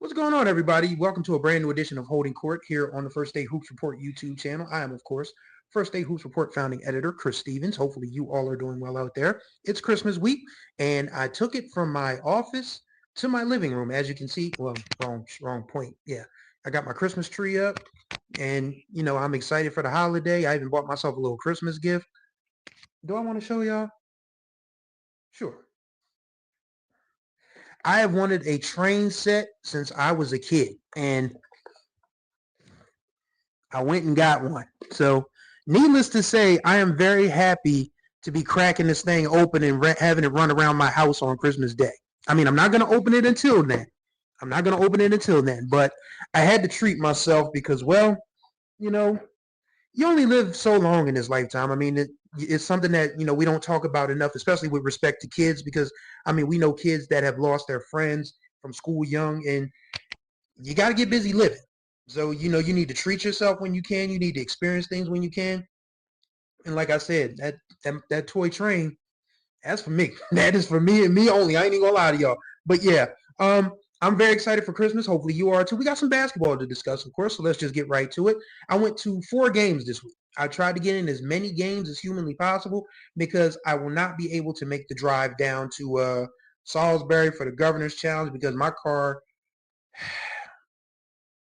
What's going on, everybody? Welcome to a brand new edition of Holding Court here on the First State Hoops Report YouTube channel. I am, of course, First State Hoops Report founding editor Chris Stevens. Hopefully you all are doing well out there. It's Christmas week, and I took it from my office to my living room. As you can see, well, wrong point. Yeah, I got my Christmas tree up, and, I'm excited for the holiday. I even bought myself a little Christmas gift. Do I want to show y'all? Sure. I have wanted a train set since I was a kid, and I went and got one. So, needless to say, I am very happy to be cracking this thing open and having it run around my house on Christmas Day. I mean, I'm not going to open it until then. But I had to treat myself because, well, you know, you only live so long in this lifetime. I mean, it's something that, we don't talk about enough, especially with respect to kids, because, I mean, we know kids that have lost their friends from school young, and you got to get busy living. So, you need to treat yourself when you can. You need to experience things when you can. And like I said, that toy train, that's for me. That is for me and me only. I ain't even gonna lie to y'all. But yeah, I'm very excited for Christmas. Hopefully you are too. We got some basketball to discuss, of course. So let's just get right to it. I went to 4 games this week. I tried to get in as many games as humanly possible because I will not be able to make the drive down to Salisbury for the Governor's Challenge because my car,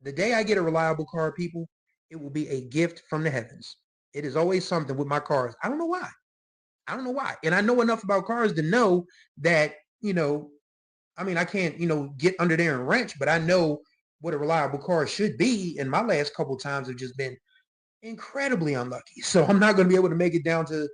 the day I get a reliable car, people, it will be a gift from the heavens. It is always something with my cars. I don't know why. And I know enough about cars to know that, I mean, I can't, get under there and wrench, but I know what a reliable car should be. And my last couple of times have just been incredibly unlucky. So I'm not going to be able to make it down to,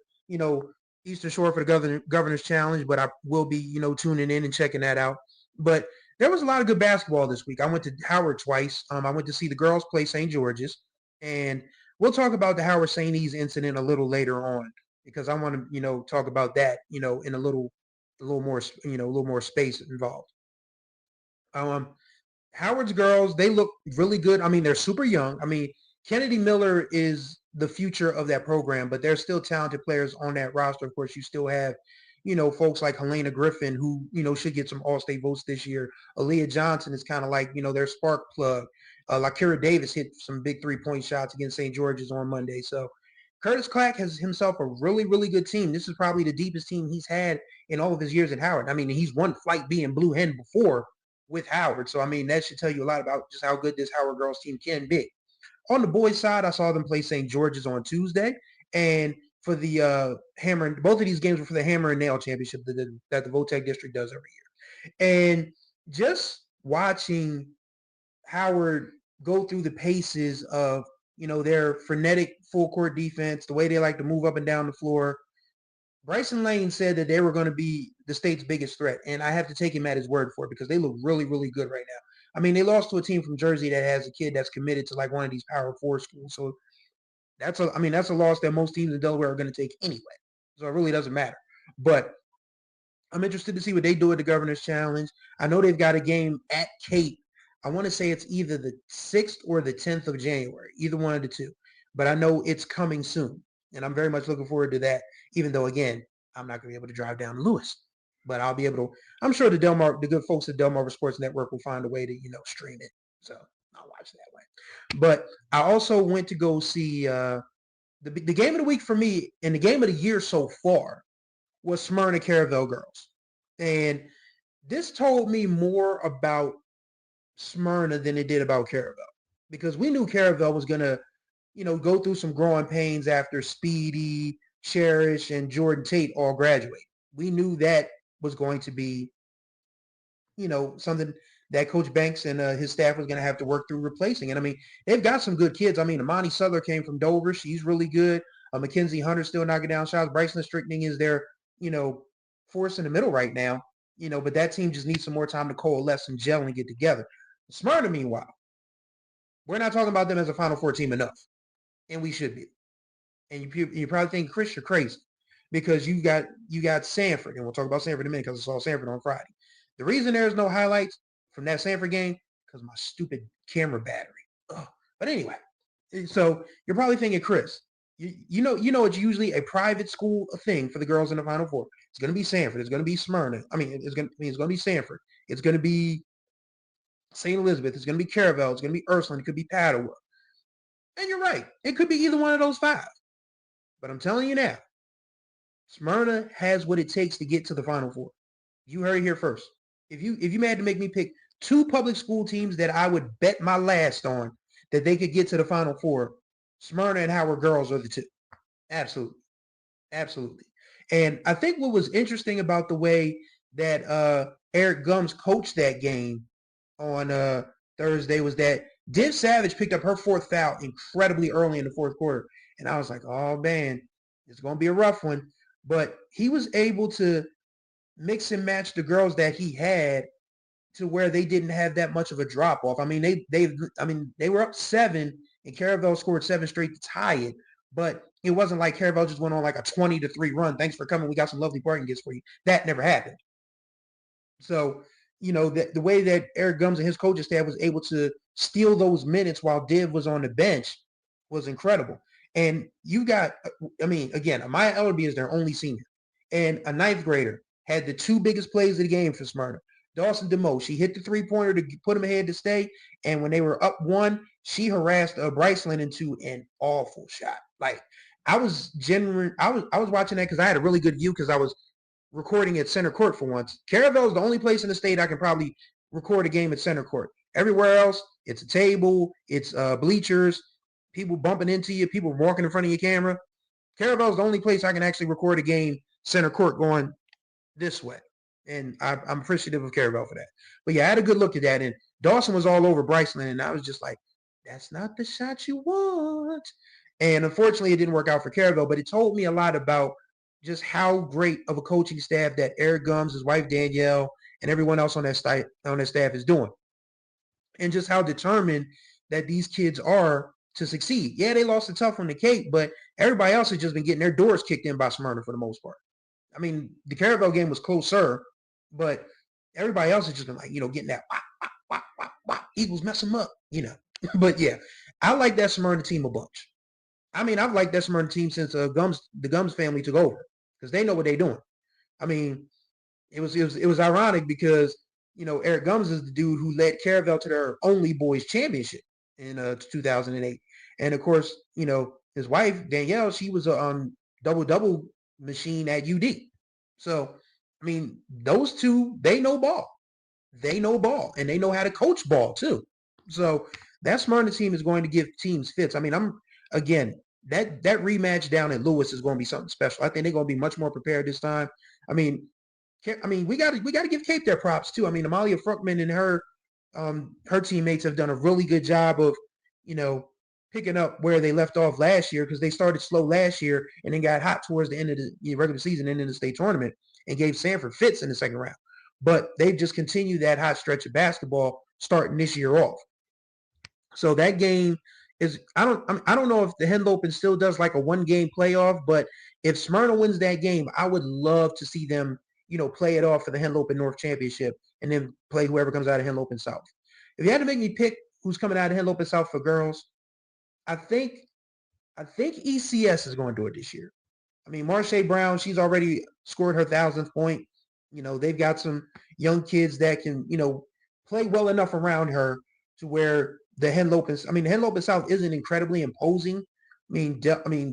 Eastern Shore for the Governor's Challenge, but I will be, tuning in and checking that out. But there was a lot of good basketball this week. I went to Howard twice. I went to see the girls play St. George's, and we'll talk about the Howard St. E's incident a little later on because I want to, talk about that, in a little more, a little more space involved. Howard's girls, they look really good. I mean, they're super young. I mean, Kennedy Miller is the future of that program, but there's still talented players on that roster. Of course, you still have, folks like Helena Griffin, who, should get some All-State votes this year. Aaliyah Johnson is kind of like, their spark plug. Lakira Davis hit some big three-point shots against St. George's on Monday. So Curtis Clack has himself a really, really good team. This is probably the deepest team he's had in all of his years at Howard. I mean, he's won Flight B and Blue Hen before with Howard. So, I mean, that should tell you a lot about just how good this Howard girls team can be. On the boys' side, I saw them play St. George's on Tuesday. And for the Hammer, both of these games were for the Hammer and Nail Championship that the Votech District does every year. And just watching Howard go through the paces of, their frenetic full court defense, the way they like to move up and down the floor. Bryson Lane said that they were going to be the state's biggest threat, and I have to take him at his word for it because they look really, really good right now. I mean, they lost to a team from Jersey that has a kid that's committed to like one of these Power 4 schools. So that's a loss that most teams in Delaware are going to take anyway. So it really doesn't matter. But I'm interested to see what they do at the Governor's Challenge. I know they've got a game at Cape. I want to say it's either the 6th or the 10th of January, either one of the two. But I know it's coming soon, and I'm very much looking forward to that, even though, again, I'm not going to be able to drive down to Lewis. But I'll be able to, I'm sure the good folks at Delmarva Sports Network will find a way to, stream it. So I'll watch that way. But I also went to go see the game of the week for me, and the game of the year so far was Smyrna Caravel girls. And this told me more about Smyrna than it did about Caravel, because we knew Caravel was going to, go through some growing pains after Speedy, Cherish, and Jordan Tate all graduate. We knew that was going to be, something that Coach Banks and his staff was going to have to work through replacing. And I mean, they've got some good kids. I mean, Amani Sutler came from Dover. She's really good. Mackenzie Hunter still knocking down shots. Bryson Strickning is their, force in the middle right now. But that team just needs some more time to coalesce and gel and get together. Smyrna, meanwhile, we're not talking about them as a Final Four team enough, and we should be. And you probably think, Chris, you're crazy, because you got Sanford, and we'll talk about Sanford in a minute because I saw Sanford on Friday. The reason there's no highlights from that Sanford game because my stupid camera battery. Ugh. But anyway, so you're probably thinking, Chris, you know it's usually a private school thing for the girls in the Final Four. It's going to be Sanford. It's going to be Smyrna. I mean, it's going to be Sanford. It's going to be St. Elizabeth. It's going to be Caravel. It's going to be Ursuline. It could be Padua. And you're right. It could be either one of those 5. But I'm telling you now, Smyrna has what it takes to get to the Final Four. You heard it here first. If you had to make me pick 2 public school teams that I would bet my last on that they could get to the Final Four, Smyrna and Howard girls are the 2. Absolutely. Absolutely. And I think what was interesting about the way that Eric Gums coached that game on Thursday was that Div Savage picked up her 4th foul incredibly early in the 4th quarter. And I was like, oh, man, it's going to be a rough one. But he was able to mix and match the girls that he had to where they didn't have that much of a drop off. I mean, they were up 7 and Caravel scored 7 straight to tie it, but it wasn't like Caravel just went on like a 20-3 run. Thanks for coming. We got some lovely parking gifts for you. That never happened. So, the way that Eric Gums and his coaching staff was able to steal those minutes while Div was on the bench was incredible. And you got, again, Amaya Ellerby is their only senior, and a 9th grader had the 2 biggest plays of the game for Smyrna. Dawson DeMoe, she hit the 3-pointer to put him ahead to stay, and when they were up 1, she harassed Bryceland into an awful shot. Like, I was watching that because I had a really good view because I was recording at center court for once. Caravel is the only place in the state I can probably record a game at center court. Everywhere else, it's a table, it's bleachers, people bumping into you, people walking in front of your camera. Caravel is the only place I can actually record a game center court going this way. And I'm appreciative of Caravel for that. But yeah, I had a good look at that. And Dawson was all over Bryceland, and I was just like, that's not the shot you want. And unfortunately, it didn't work out for Caravel, but it told me a lot about just how great of a coaching staff that Eric Gums, his wife Danielle, and everyone else on that staff is doing. And just how determined that these kids are to succeed. Yeah, they lost a tough one to Cape, but everybody else has just been getting their doors kicked in by Smyrna for the most part. I mean, the Caravel game was closer, but everybody else has just been like, getting that Eagles mess them up, But yeah, I like that Smyrna team a bunch. I mean, I've liked that Smyrna team since the Gums family took over because they know what they're doing. I mean, it was ironic because Eric Gums is the dude who led Caravel to their only boys championship in 2008, and of course, his wife Danielle, she was a double machine at UD. So, I mean, those 2, they know ball. They know ball, and they know how to coach ball too. So that Smyrna team is going to give teams fits. I mean, that rematch down in Lewis is going to be something special. I think they're going to be much more prepared this time. I mean, we got to give Cape their props too. I mean, Amalia Fruckman and her teammates have done a really good job of, picking up where they left off last year because they started slow last year and then got hot towards the end of the regular season and in the state tournament and gave Sanford fits in the second round. But they've just continued that hot stretch of basketball starting this year off. So that game is I don't know if the Henlopen still does like a 1-game playoff, but if Smyrna wins that game, I would love to see them, play it off for the Henlopen North Championship and then play whoever comes out of Henlopen South. If you had to make me pick who's coming out of Henlopen South for girls, I think ECS is going to do it this year. I mean, Marsha Brown, she's already scored her 1,000th point. They've got some young kids that can, play well enough around her to where the Henlopen South isn't incredibly imposing.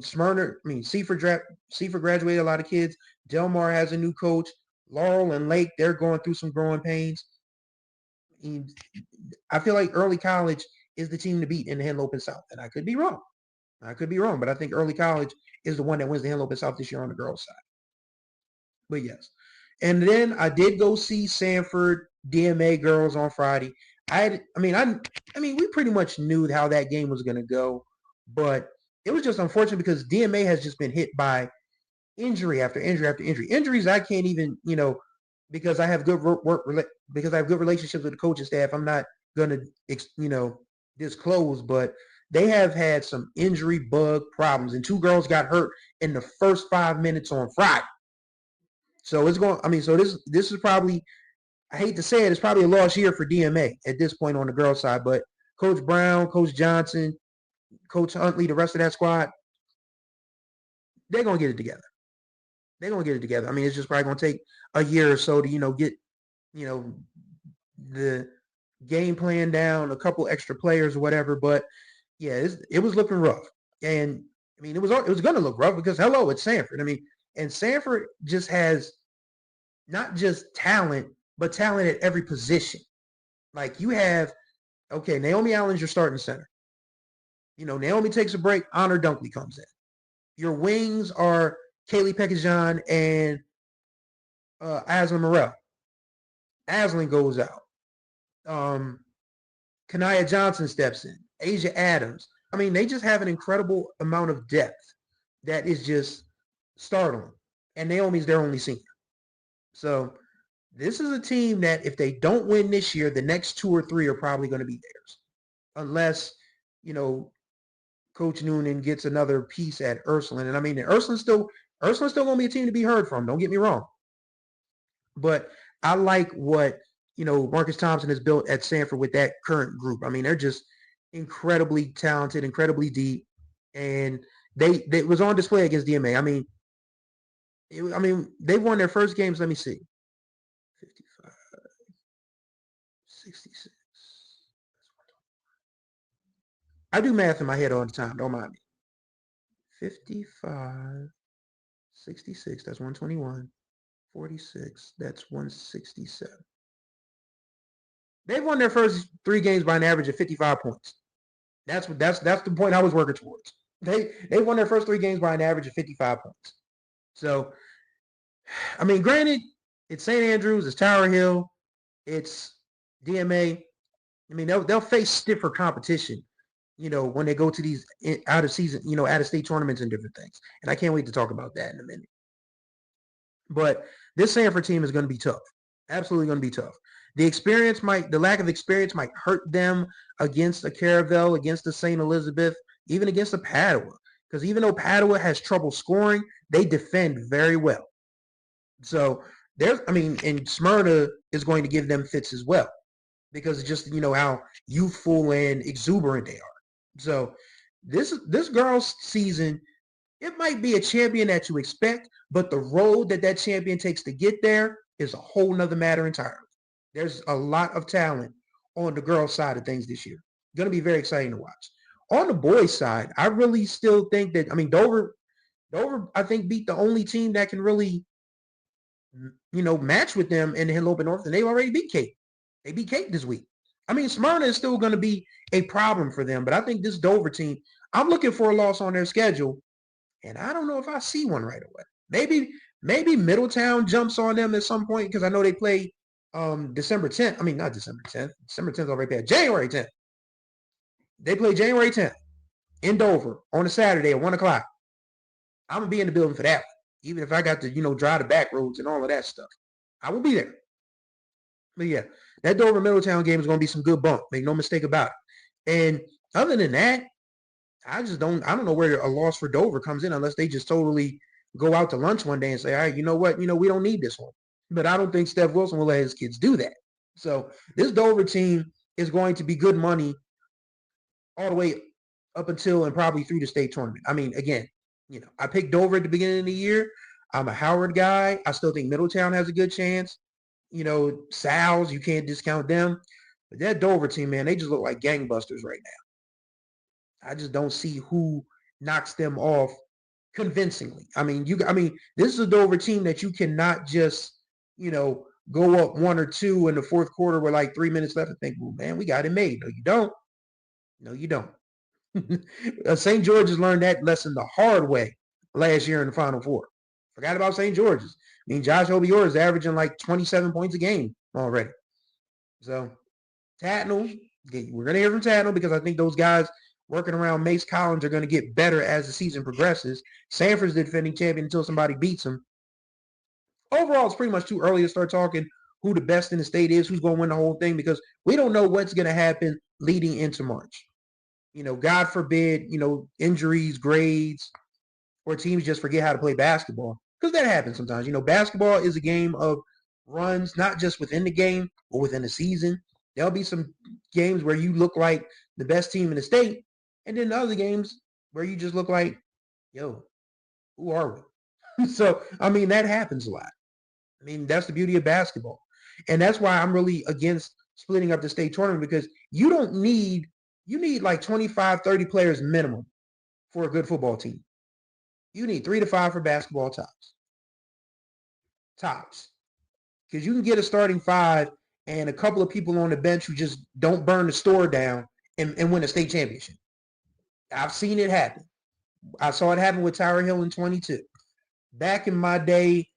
Smyrna, Seaford graduated a lot of kids. Delmar has a new coach. Laurel and Lake, they're going through some growing pains. I feel like Early College is the team to beat in the Henlopen South, and I could be wrong. But I think Early College is the one that wins the Henlopen South this year on the girls' side. But yes. And then I did go see Sanford DMA girls on Friday. We pretty much knew how that game was going to go, but it was just unfortunate because DMA has just been hit by injury after injury after injury. Injuries I can't even, because I have good because I have good relationships with the coaching staff. I'm not going to, disclose, but they have had some injury bug problems, and 2 girls got hurt in the first 5 minutes on Friday. So this is probably, I hate to say it, it's probably a lost year for DMA at this point on the girls' side. But Coach Brown, Coach Johnson, Coach Huntley, the rest of that squad, they're going to get it together. I mean, it's just probably going to take a year or so to, get, the game plan down, a couple extra players or whatever. But yeah, it was looking rough. And I mean, it was going to look rough because hello, it's Sanford. I mean, and Sanford just has not just talent, but talent at every position. Like you have, okay, Naomi Allen's your starting center. Naomi takes a break, Honor Dunkley comes in. Your wings are Kaylee Pekajan and Aslan Morrell. Aslan goes out. Kanaya Johnson steps in. Asia Adams. I mean, they just have an incredible amount of depth that is just startling. And Naomi's their only senior. So this is a team that if they don't win this year, the next 2 or 3 are probably going to be theirs. Unless, Coach Noonan gets another piece at Ursuline. And I mean, Ursuline's still going to be a team to be heard from. Don't get me wrong. But I like what, Marcus Thompson has built at Sanford with that current group. I mean, they're just incredibly talented, incredibly deep. And they was on display against DMA. I mean, they won their first games. Let me see. 55, 66. I do math in my head all the time. Don't mind me. 55, 66. That's 121. 46. That's 167. They've won their first 3 games by an average of 55 points. That's the point I was working towards. They won their first 3 games by an average of 55 points. So, I mean, granted, it's St. Andrews, it's Tower Hill, it's DMA. I mean, they'll face stiffer competition, when they go to these out of season, out of state tournaments and different things. And I can't wait to talk about that in a minute. But this Sanford team is going to be tough. Absolutely going to be tough. The lack of experience might hurt them against a Caravel, against the St. Elizabeth, even against a Padua. Because even though Padua has trouble scoring, they defend very well. So and Smyrna is going to give them fits as well. Because it's just, how youthful and exuberant they are. So this girl's season, it might be a champion that you expect, but the road that champion takes to get there is a whole nother matter entirely. There's a lot of talent on the girls' side of things this year. Going to be very exciting to watch. On the boys' side, I really still think that, Dover, I think, beat the only team that can really, match with them in the Hill Open North, and they already beat Cape. They beat Cape this week. I mean, Smyrna is still going to be a problem for them, but I think this Dover team, I'm looking for a loss on their schedule, and I don't know if I see one right away. Maybe Middletown jumps on them at some point because I know they play December 10th. I mean, not December 10th. December 10th already passed. January 10th. They play January 10th in Dover on a Saturday at 1 o'clock. I'm going to be in the building for that one. Even if I got to, drive the back roads and all of that stuff. I will be there. But yeah, that Dover Middletown game is going to be some good bump. Make no mistake about it. And other than that, I don't know where a loss for Dover comes in unless they just totally go out to lunch one day and say, all right, you know what? We don't need this one. But I don't think Steph Wilson will let his kids do that. So this Dover team is going to be good money all the way up until and probably through the state tournament. I mean, again, I picked Dover at the beginning of the year. I'm a Howard guy. I still think Middletown has a good chance. Sal's, you can't discount them. But that Dover team, man, they just look like gangbusters right now. I just don't see who knocks them off convincingly. I mean, this is a Dover team that you cannot just, go up 1 or 2 in the fourth quarter with like 3 minutes left and think, well, man, we got it made. No, you don't. No, you don't. St. George's learned that lesson the hard way last year in the Final Four. Forgot about St. George's. I mean, Josh Obior is averaging like 27 points a game already. So, Tatnall, we're going to hear from Tatnall because I think those guys working around Mace Collins are going to get better as the season progresses. Sanford's the defending champion until somebody beats them. Overall, it's pretty much too early to start talking who the best in the state is, who's going to win the whole thing, because we don't know what's going to happen leading into March. God forbid, injuries, grades, or teams just forget how to play basketball. Because that happens sometimes. Basketball is a game of runs, not just within the game, but within the season. There'll be some games where you look like the best team in the state, and then other games where you just look like, yo, who are we? So, I mean, that happens a lot. I mean, that's the beauty of basketball. And that's why I'm really against splitting up the state tournament because you need like 25, 30 players minimum for a good football team. You need 3 to 5 for basketball tops. Tops. Because you can get a starting 5 and a couple of people on the bench who just don't burn the store down and win a state championship. I've seen it happen. I saw it happen with Tyra Hill in 22. Back in my day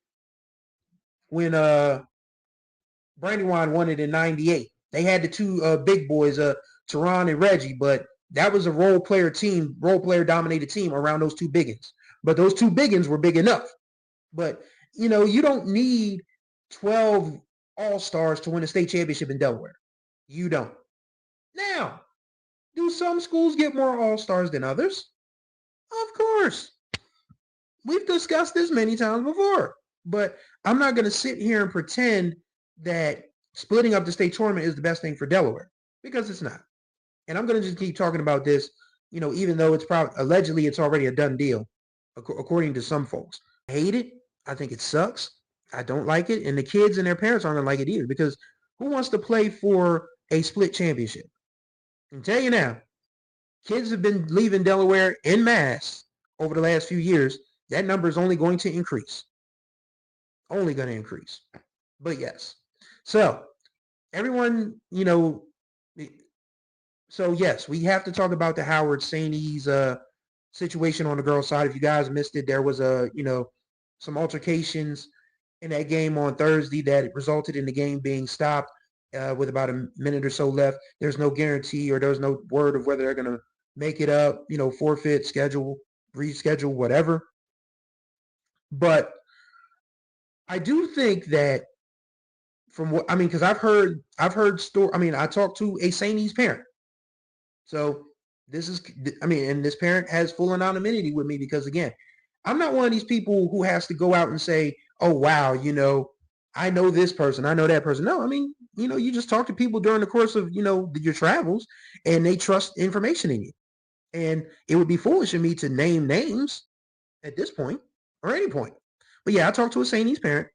when Brandywine won it in 98, they had the two big boys, Teron and Reggie, but that was a role player dominated team around those two biggins. But those two biggins were big enough. But, you don't need 12 all-stars to win a state championship in Delaware. You don't. Now, do some schools get more all-stars than others? Of course. We've discussed this many times before. But I'm not going to sit here and pretend that splitting up the state tournament is the best thing for Delaware, because it's not. And I'm going to just keep talking about this, even though it's allegedly it's already a done deal, according to some folks. I hate it. I think it sucks. I don't like it. And the kids and their parents aren't going to like it either, because who wants to play for a split championship? I can tell you now, kids have been leaving Delaware en masse over the last few years. That number is only going to increase. Only going to increase. But yes. So everyone, so yes, we have to talk about the Howard Sainey's situation on the girls' side. If you guys missed it, there was some altercations in that game on Thursday that resulted in the game being stopped with about a minute or so left. There's no guarantee, or there's no word of whether they're going to make it up, forfeit, schedule, reschedule, whatever. But I do think that because I've heard I talked to a Sainey's parent. So and this parent has full anonymity with me, because again, I'm not one of these people who has to go out and say, oh, wow, I know this person, I know that person. No, you just talk to people during the course of, your travels, and they trust information in you. And it would be foolish of me to name names at this point or any point. But yeah, I talked to a Sainey's parent.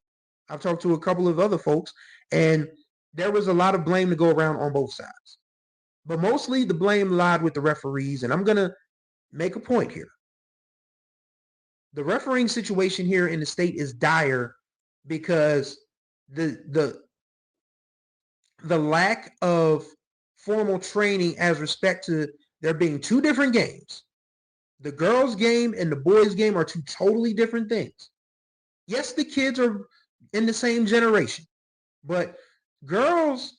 I've talked to a couple of other folks, and there was a lot of blame to go around on both sides. But mostly the blame lied with the referees, and I'm going to make a point here. The refereeing situation here in the state is dire because the lack of formal training as respect to there being two different games. The girls' game and the boys' game are two totally different things. Yes, the kids are in the same generation, but girls,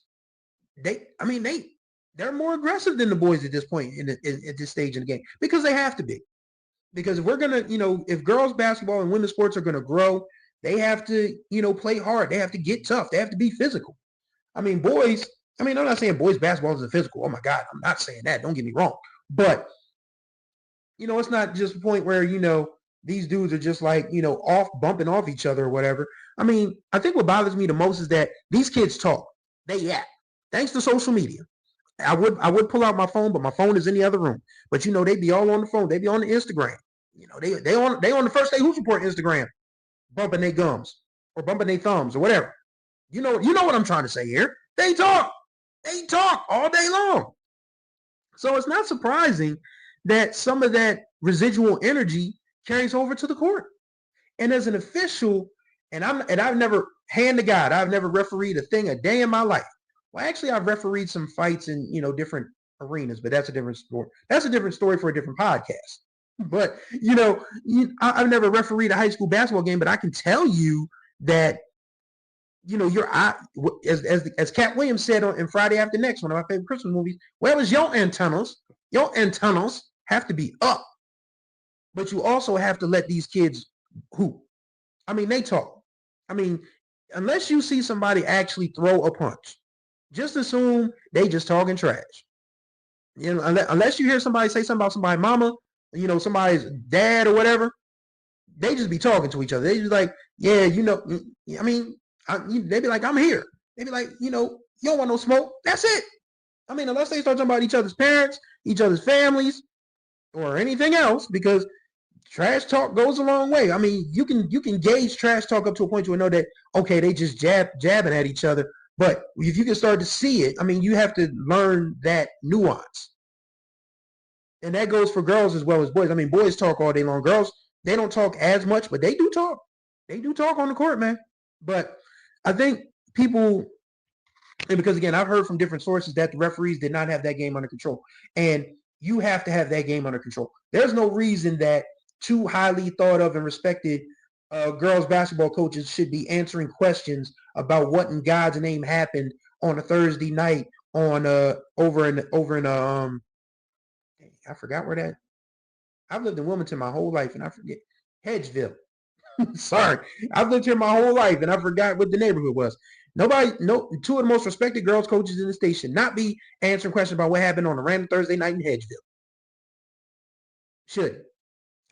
they're more aggressive than the boys at this point at this stage in the game, because they have to be. Because if we're gonna, if girls basketball and women's sports are gonna grow, they have to, play hard. They have to get tough. They have to be physical. Boys. I'm not saying boys basketball isn't physical. Oh my God, I'm not saying that. Don't get me wrong. But it's not just a point where these dudes are just like bumping off each other or whatever. I think what bothers me the most is that these kids talk. They yap. Thanks to social media. I would pull out my phone, but my phone is in the other room. But they be all on the phone. They be on the Instagram. They on the First State Hoops Report Instagram, bumping their gums or bumping their thumbs or whatever. You know what I'm trying to say here. They talk all day long. So it's not surprising that some of that residual energy carries over to the court. And as an official, I've never, hand to God, I've never refereed a day in my life. Well, actually, I've refereed some fights in, different arenas, but that's a different story. That's a different story for a different podcast. But, I've never refereed a high school basketball game, but I can tell you that, as Cat Williams said in Friday After Next, one of my favorite Christmas movies, well, is your antennas have to be up. But you also have to let these kids hoop. They talk. Unless you see somebody actually throw a punch, just assume they just talking trash. Unless you hear somebody say something about somebody's mama, somebody's dad or whatever, they just be talking to each other. They just like, yeah, they be like, I'm here. They be like, you don't want no smoke. That's it. Unless they start talking about each other's parents, each other's families, or anything else, because trash talk goes a long way. You can gauge trash talk up to a point to know that, okay, they just jabbing at each other. But if you can start to see it, I mean, you have to learn that nuance. And that goes for girls as well as boys. I mean, boys talk all day long. Girls, they don't talk as much, but they do talk. They do talk on the court, man. But I think people, and because again, I've heard from different sources that the referees did not have that game under control. And you have to have that game under control. There's no reason that two highly thought of and respected girls basketball coaches should be answering questions about what in God's name happened on a Thursday night on over in I forgot where that. I've lived in Wilmington my whole life and I forget Hedgeville. Sorry, I've lived here my whole life and I forgot what the neighborhood was. Two of the most respected girls coaches in the state should not be answering questions about what happened on a random Thursday night in Hedgeville. Should.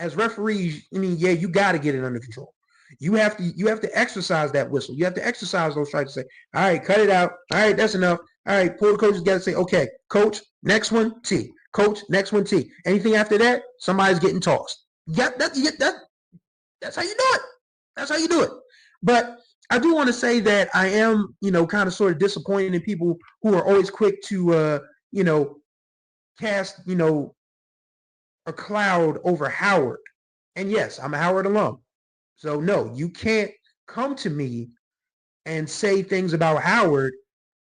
As referees, I mean, yeah, you got to get it under control. You have to exercise that whistle. You have to exercise those strikes to say, all right, cut it out. All right, that's enough. All right, pull the coaches together and say, okay, coach, next one, T. Coach, next one, T. Anything after that, somebody's getting tossed. Yeah, that's how you do it. That's how you do it. But I do want to say that I am, kind of sort of disappointed in people who are always quick to, cast, a cloud over Howard. And yes, I'm a Howard alum. So no, you can't come to me and say things about Howard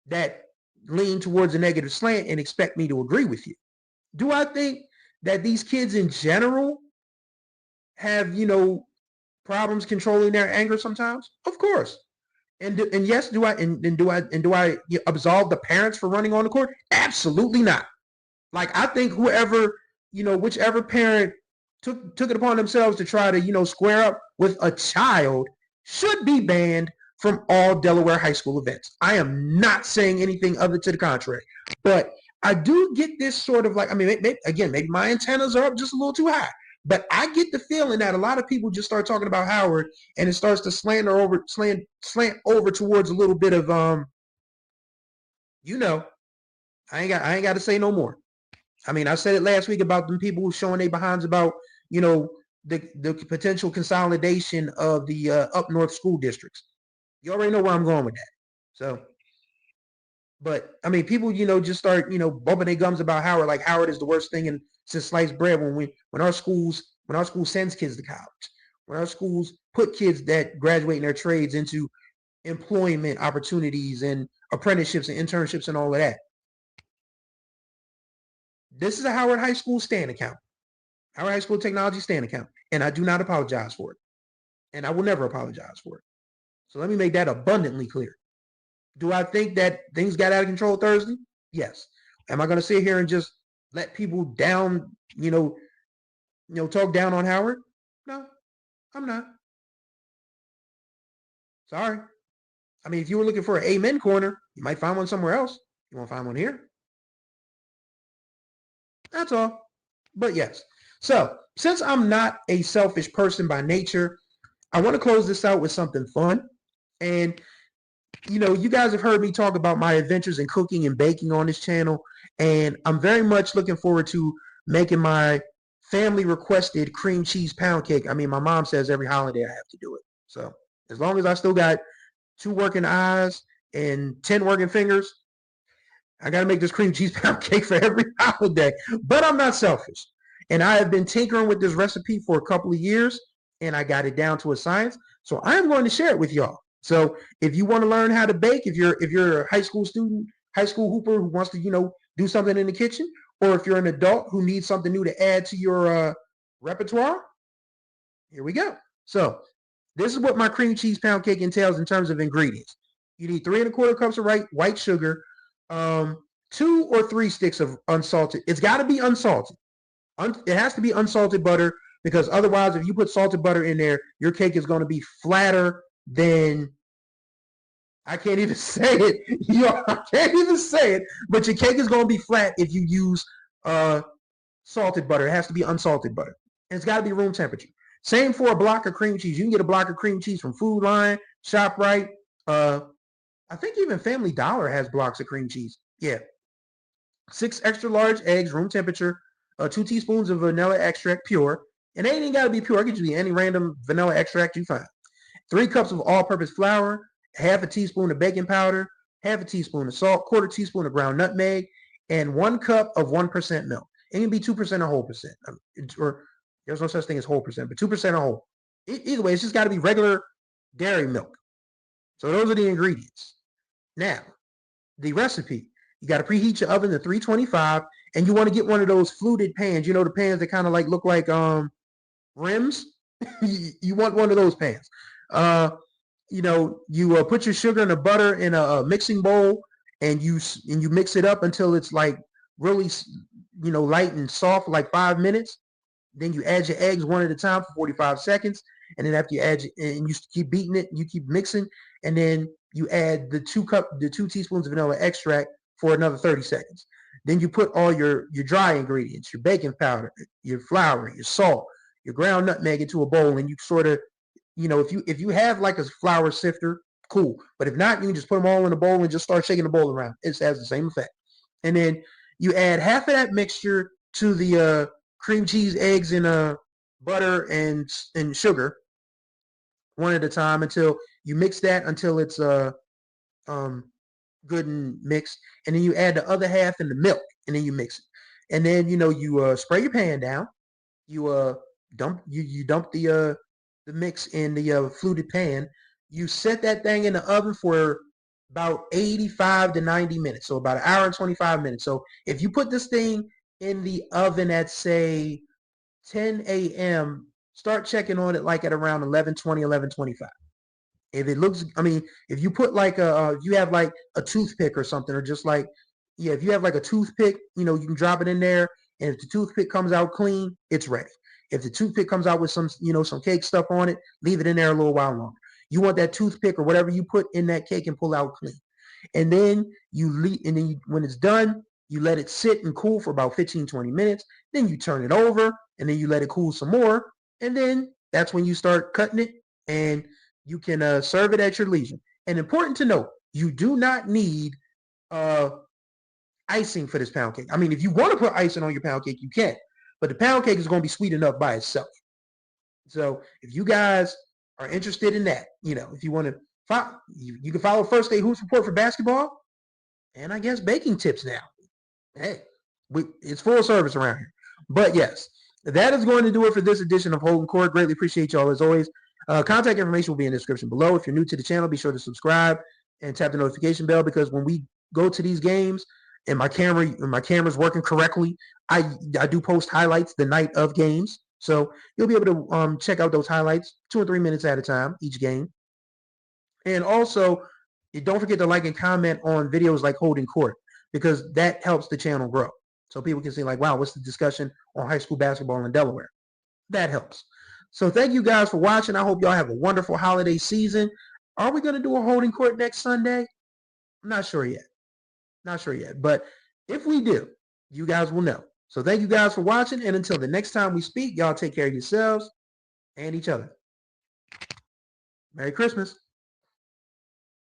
that lean towards a negative slant and expect me to agree with you. Do I think that these kids in general have, problems controlling their anger sometimes? Of course. And yes, do I absolve the parents for running on the court? Absolutely not. Like I think whichever parent took it upon themselves to try to, square up with a child should be banned from all Delaware high school events. I am not saying anything other to the contrary, but I do get this sort of like, I mean, maybe my antennas are up just a little too high, but I get the feeling that a lot of people just start talking about Howard and it starts to slant over towards a little bit of, I ain't got to say no more. I mean, I said it last week about them people showing their behinds about, the potential consolidation of the up north school districts. You already know where I'm going with that. So, but I mean, people, just start, bumping their gums about Howard, like Howard is the worst thing since sliced bread when our schools sends kids to college, when our schools put kids that graduate in their trades into employment opportunities and apprenticeships and internships and all of that. This is a Howard High School stand account. Howard High School technology stand account. And I do not apologize for it. And I will never apologize for it. So let me make that abundantly clear. Do I think that things got out of control Thursday? Yes. Am I going to sit here and just let people down, talk down on Howard? No, I'm not. Sorry. I mean, if you were looking for an amen corner, you might find one somewhere else. You won't find one here. That's all. But yes. So since I'm not a selfish person by nature, I want to close this out with something fun. And, you guys have heard me talk about my adventures in cooking and baking on this channel. And I'm very much looking forward to making my family requested cream cheese pound cake. I mean, my mom says every holiday I have to do it. So as long as I still got 2 working eyes and 10 working fingers, I got to make this cream cheese pound cake for every holiday. But I'm not selfish. And I have been tinkering with this recipe for a couple of years, and I got it down to a science. So I'm going to share it with y'all. So if you want to learn how to bake, if you're a high school student, high school hooper who wants to, do something in the kitchen, or if you're an adult who needs something new to add to your repertoire, here we go. So this is what my cream cheese pound cake entails in terms of ingredients. You need 3 1/4 cups of white sugar, 2 or 3 sticks of unsalted. It's got to be unsalted. It has to be unsalted butter, because otherwise, if you put salted butter in there, your cake is going to be flatter than, I can't even say it. I can't even say it, but your cake is going to be flat if you use salted butter. It has to be unsalted butter. And it's got to be room temperature. Same for a block of cream cheese. You can get a block of cream cheese from Food Line, ShopRite. I think even Family Dollar has blocks of cream cheese. Yeah. 6 extra large eggs, room temperature. 2 teaspoons of vanilla extract, pure. And it ain't got to be pure. It could just be any random vanilla extract you find. 3 cups of all-purpose flour, 1/2 teaspoon of baking powder, half a teaspoon of salt, quarter teaspoon of ground nutmeg, and 1 cup of 1% milk. It can be 2% or whole percent. Or there's no such thing as whole percent, but 2% or whole. Either way, it's just got to be regular dairy milk. So those are the ingredients. Now, the recipe. You got to preheat your oven to 325, and you want to get one of those fluted pans. You know, the pans that kind of like look like rims. You want one of those pans. You put your sugar and the butter in a mixing bowl, and you mix it up until it's like really, light and soft, like 5 minutes. Then you add your eggs one at a time for 45 seconds. And then after you add, and you keep beating it, you keep mixing, and then you add the 2 teaspoons of vanilla extract for another 30 seconds. Then you put all your dry ingredients, your baking powder, your flour, your salt, your ground nutmeg into a bowl, and you sort of, if you have like a flour sifter, cool. But if not, you can just put them all in a bowl and just start shaking the bowl around. It has the same effect. And then you add half of that mixture to the cream cheese, eggs, and butter and sugar one at a time until you mix that until it's good and mixed. And then you add the other half in the milk, and then you mix it. And then you spray your pan down. You dump the mix in the fluted pan. You set that thing in the oven for about 85 to 90 minutes, so about 1 hour and 25 minutes. So if you put this thing in the oven at, say, 10 a.m., start checking on it like at around 11:20, 11:25. If it looks, if you put like if you have like a toothpick or something, or just like, if you have like a toothpick, you can drop it in there, and if the toothpick comes out clean, it's ready. If the toothpick comes out with some cake stuff on it, leave it in there a little while longer. You want that toothpick or whatever you put in that cake and pull out clean. And then when it's done, you let it sit and cool for about 15, 20 minutes. Then you turn it over, and then you let it cool some more. And then that's when you start cutting it, and you can serve it at your leisure. And important to note, you do not need icing for this pound cake. If you want to put icing on your pound cake, you can. But the pound cake is going to be sweet enough by itself. So if you guys are interested in that, if you want to follow, you can follow First State Hoops Report for basketball, and I guess baking tips now. Hey, it's full service around here. But yes, that is going to do it for this edition of Holding Court. Greatly appreciate y'all as always. Contact information will be in the description below. If you're new to the channel, be sure to subscribe and tap the notification bell, because when we go to these games and my camera's working correctly, I do post highlights the night of games. So you'll be able to check out those highlights 2 or 3 minutes at a time each game. And also, don't forget to like and comment on videos like Holding Court, because that helps the channel grow. So people can see like, wow, what's the discussion on high school basketball in Delaware? That helps. So thank you guys for watching. I hope y'all have a wonderful holiday season. Are we going to do a Holding Court next Sunday? I'm not sure yet. But if we do, you guys will know. So thank you guys for watching. And until the next time we speak, y'all take care of yourselves and each other. Merry Christmas.